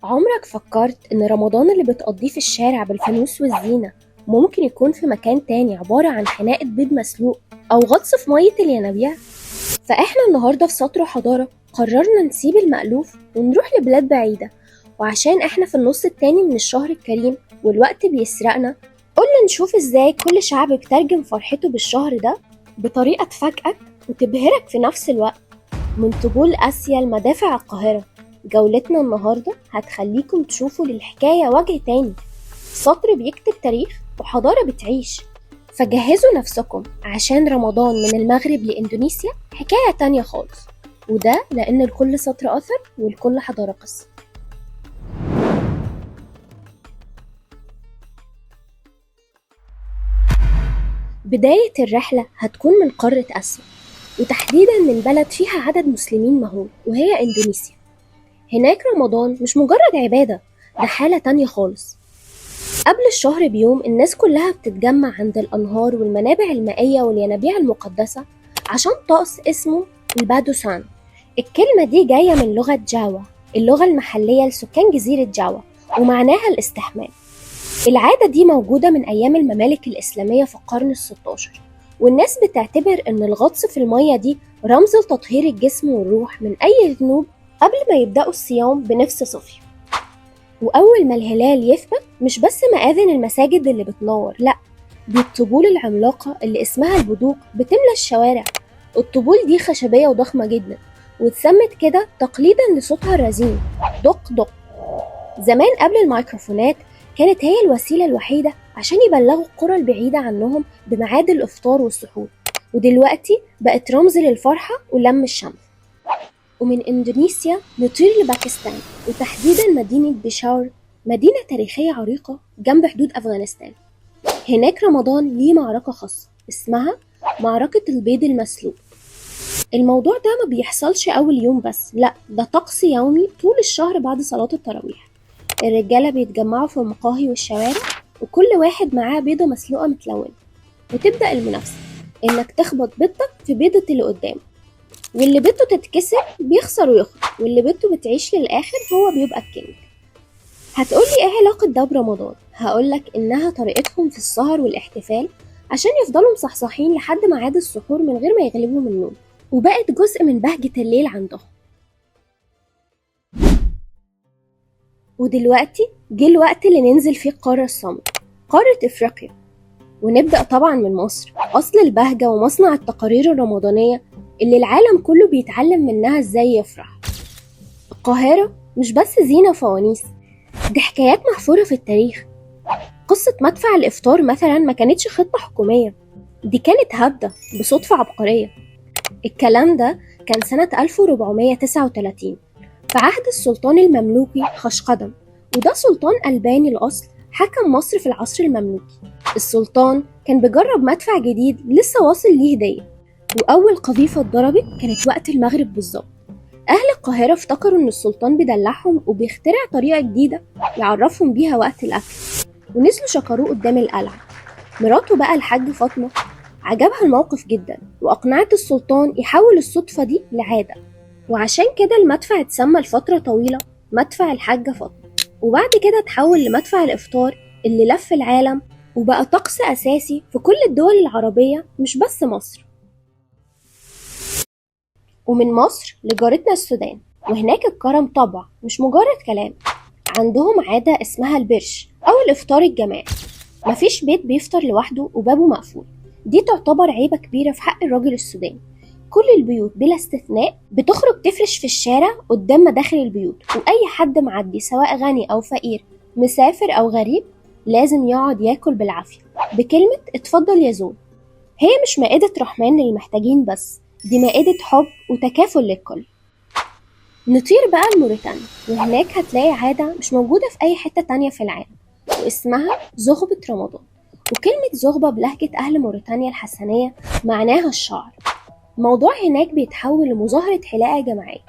عمرك فكرت إن رمضان اللي بتقضيه في الشارع بالفانوس والزينة ممكن يكون في مكان تاني عبارة عن خناقة بيض مسلوق أو غطس في مية الينابيع؟ فإحنا النهاردة في سطر حضارة قررنا نسيب المألوف ونروح لبلاد بعيدة، وعشان إحنا في النص التاني من الشهر الكريم والوقت بيسرقنا، قلنا نشوف إزاي كل شعب بيترجم فرحته بالشهر ده بطريقة تفاجئك وتبهرك في نفس الوقت. من طبول آسيا لمدافع القاهرة، جولتنا النهاردة هتخليكم تشوفوا للحكاية وجه تاني، سطر بيكتب تاريخ وحضارة بتعيش. فجهزوا نفسكم عشان رمضان من المغرب لإندونيسيا حكاية تانية خالص، وده لأن لكل سطر أثر ولكل حضارة قصة. بداية الرحلة هتكون من قارة آسيا، وتحديدا من بلد فيها عدد مسلمين مهول وهي إندونيسيا. هناك رمضان مش مجرد عبادة، ده حالة تانية خالص. قبل الشهر بيوم الناس كلها بتتجمع عند الأنهار والمنابع المائية والينابيع المقدسة عشان طقس اسمه البادوسان. الكلمة دي جاية من لغة جاوا، اللغة المحلية لسكان جزيرة جاوا، ومعناها الاستحمام. العادة دي موجودة من أيام الممالك الإسلامية في القرن الستاشر، والناس بتعتبر إن الغطس في المية دي رمز لتطهير الجسم والروح من أي ذنوب قبل ما يبدأوا الصيام بنفس صافية. وأول ما الهلال يثبت مش بس مآذن المساجد اللي بتنور، لأ، دي الطبول العملاقة اللي اسمها البدوق بتملى الشوارع. الطبول دي خشبية وضخمة جدا، واتسمت كده تقليدا لصوتها الرزين دق دق. زمان قبل الميكروفونات كانت هي الوسيلة الوحيدة عشان يبلغوا القرى البعيدة عنهم بميعاد الإفطار والسحور، ودلوقتي بقت رمز للفرحة ولم الشمل. ومن إندونيسيا نطير لباكستان، وتحديدا مدينة بيشاور، مدينة تاريخية عريقة جنب حدود أفغانستان. هناك رمضان ليه معركة خاصة اسمها معركة البيض المسلوق. الموضوع ده ما بيحصلش أول يوم بس، لأ، ده طقس يومي طول الشهر بعد صلاة التراويح. الرجالة بيتجمعوا في المقاهي والشوارع، وكل واحد معاه بيضة مسلوقة متلونة، وتبدأ المنافسة إنك تخبط بيضتك في بيضة اللي قدامك، واللي بيضته تتكسر بيخسر ويخرج، واللي بيضته بتعيش للآخر هو بيبقى الكينج. هتقولي ايه علاقة ده برمضان؟ هقولك إنها طريقتهم في السهر والاحتفال عشان يفضلوا مصحصحين لحد ميعاد السحور من غير ما يغلبوا من النوم، وبقت جزء من بهجة الليل عندهم. ودلوقتي جه الوقت اللي ننزل فيه القارة السمراء، قارة إفريقيا، ونبدأ طبعا من مصر، أصل البهجة ومصنع التقارير الرمضانية اللي العالم كله بيتعلم منها إزاي يفرح. القاهرة مش بس زينة وفوانيس، دي حكايات محفورة في التاريخ. قصة مدفع الإفطار مثلا ما كانتش خطة حكومية، دي كانت هبدة بصدفة عبقرية. الكلام ده كان سنة 1439 في عهد السلطان المملوكي خشقدم، وده سلطان ألباني الأصل حكم مصر في العصر المملوكي. السلطان كان بيجرب مدفع جديد لسه واصل ليه هدية، وأول قذيفة اتضربت كانت وقت المغرب بالظبط. أهل القاهرة افتكروا إن السلطان بيدلعهم وبيخترع طريقة جديدة يعرفهم بيها وقت الأكل، ونزلوا شكروه قدام القلعة. مراته بقى الحاج فاطمة عجبها الموقف جدا، وأقنعت السلطان يحول الصدفة دي لعادة، وعشان كده المدفع اتسمى لفترة طويلة مدفع الحاجة فاطمة، وبعد كده اتحول لمدفع الإفطار اللي لف العالم وبقى طقس أساسي في كل الدول العربية مش بس مصر. ومن مصر لجارتنا السودان، وهناك الكرم طبع مش مجرد كلام. عندهم عادة اسمها البرش أو الإفطار الجماعي، مفيش بيت بيفطر لوحده وبابه مقفول، دي تعتبر عيبة كبيرة في حق الراجل السوداني. كل البيوت بلا استثناء بتخرج تفرش في الشارع قدام مداخل البيوت، وأي حد معدي سواء غني أو فقير، مسافر أو غريب، لازم يقعد ياكل بالعافية بكلمة اتفضل يا زول. هي مش مائدة رحمن للمحتاجين بس، دي مائدة حب وتكافل للكل. نطير بقى لموريتانيا، وهناك هتلاقي عادة مش موجودة في أي حتة تانية في العالم، واسمها زغبة رمضان. وكلمة زغبة بلهجة أهل موريتانيا الحسنية معناها الشعر. الموضوع هناك بيتحول لمظاهرة حلاقة جماعية،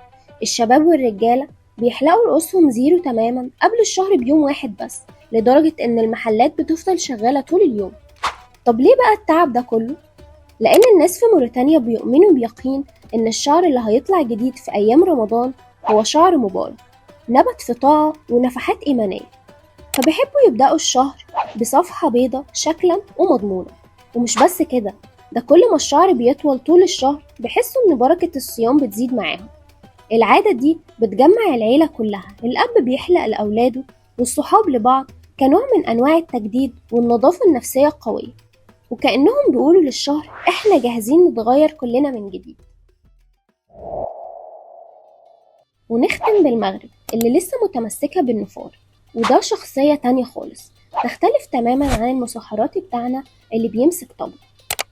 الشباب والرجالة بيحلقوا رؤوسهم زيرو تماما قبل الشهر بيوم واحد بس، لدرجة إن المحلات بتفضل شغالة طول اليوم. طب ليه بقى التعب ده كله؟ لأن الناس في موريتانيا بيؤمنوا بيقين إن الشعر اللي هيطلع جديد في أيام رمضان هو شعر مبارك، نبت في طاعة ونفحات إيمانية، فبيحبوا يبدأوا الشهر بصفحة بيضة شكلا ومضمونة. ومش بس كده، ده كل ما الشعر بيطول طول الشهر بيحسوا إن بركة الصيام بتزيد معاهم. العادة دي بتجمع العيلة كلها، الأب بيحلق لأولاده والصحاب لبعض كنوع من أنواع التجديد والنظافة النفسية القوية، وكأنهم بيقولوا للشهر إحنا جاهزين نتغير كلنا من جديد. ونختم بالمغرب اللي لسه متمسكة بالنفار، وده شخصية تانية خالص تختلف تماما عن المسحراتي بتاعنا اللي بيمسك طبق.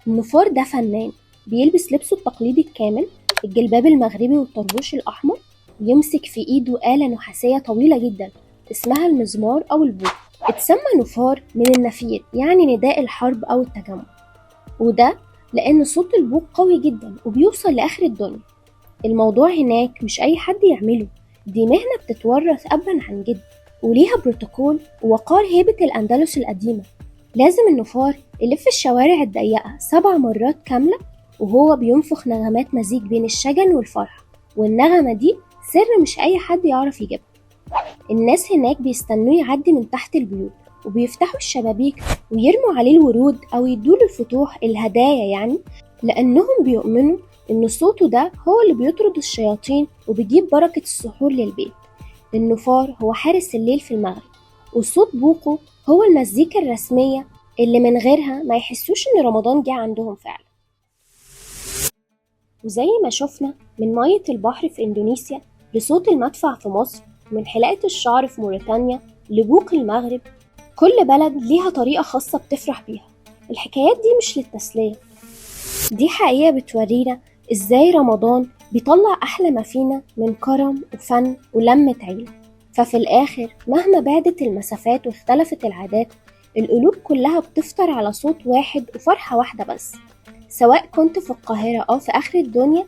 النفار ده فنان، بيلبس لبسه التقليدي الكامل، الجلباب المغربي والطربوش الأحمر، ويمسك في إيده آلة نحاسية طويلة جدا اسمها المزمار أو البوق. اتسمى نفار من النفير، يعني نداء الحرب أو التجمع، وده لأن صوت البوق قوي جدا وبيوصل لآخر الدنيا. الموضوع هناك مش أي حد يعمله، دي مهنة بتتورث أبا عن جد، وليها بروتوكول ووقار هيبة الأندلس القديمة. لازم النفار يلف الشوارع الضيقة 7 مرات كاملة وهو بينفخ نغمات مزيج بين الشجن والفرح، والنغمة دي سر مش أي حد يعرف يجيبها. الناس هناك بيستنوه يعدي من تحت البيوت، وبيفتحوا الشبابيك ويرموا عليه الورود أو يدوله الفتوح الهدايا، يعني لأنهم بيؤمنوا إن صوته ده هو اللي بيطرد الشياطين وبيجيب بركة السحور للبيت. النفار هو حارس الليل في المغرب، وصوت بوقه هو المزيكا الرسمية اللي من غيرها ما يحسوش إن رمضان جه عندهم فعلا. وزي ما شفنا من مية البحر في إندونيسيا لصوت المدفع في مصر، ومن حلاقة الشعر في موريتانيا لبوق المغرب، كل بلد ليها طريقة خاصة بتفرح بيها. الحكايات دي مش للتسلية، دي حقيقة بتورينا إزاي رمضان بيطلع أحلى ما فينا من كرم وفن ولمة عيلة. ففي الآخر مهما بعدت المسافات واختلفت العادات، القلوب كلها بتفطر على صوت واحد وفرحة واحدة بس. سواء كنت في القاهرة أو في آخر الدنيا،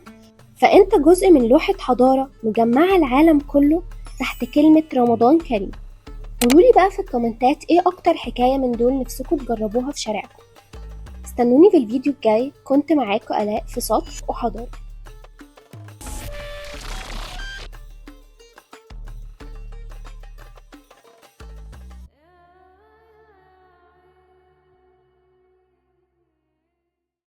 فأنت جزء من لوحة حضارة مجمعة العالم كله تحت كلمة رمضان كريم. قولولي بقى في الكومنتات إيه أكتر حكاية من دول نفسكم تجربوها في شارعكم. استنوني في الفيديو الجاي. كنت معاكم آلاء في سطر وحضارة.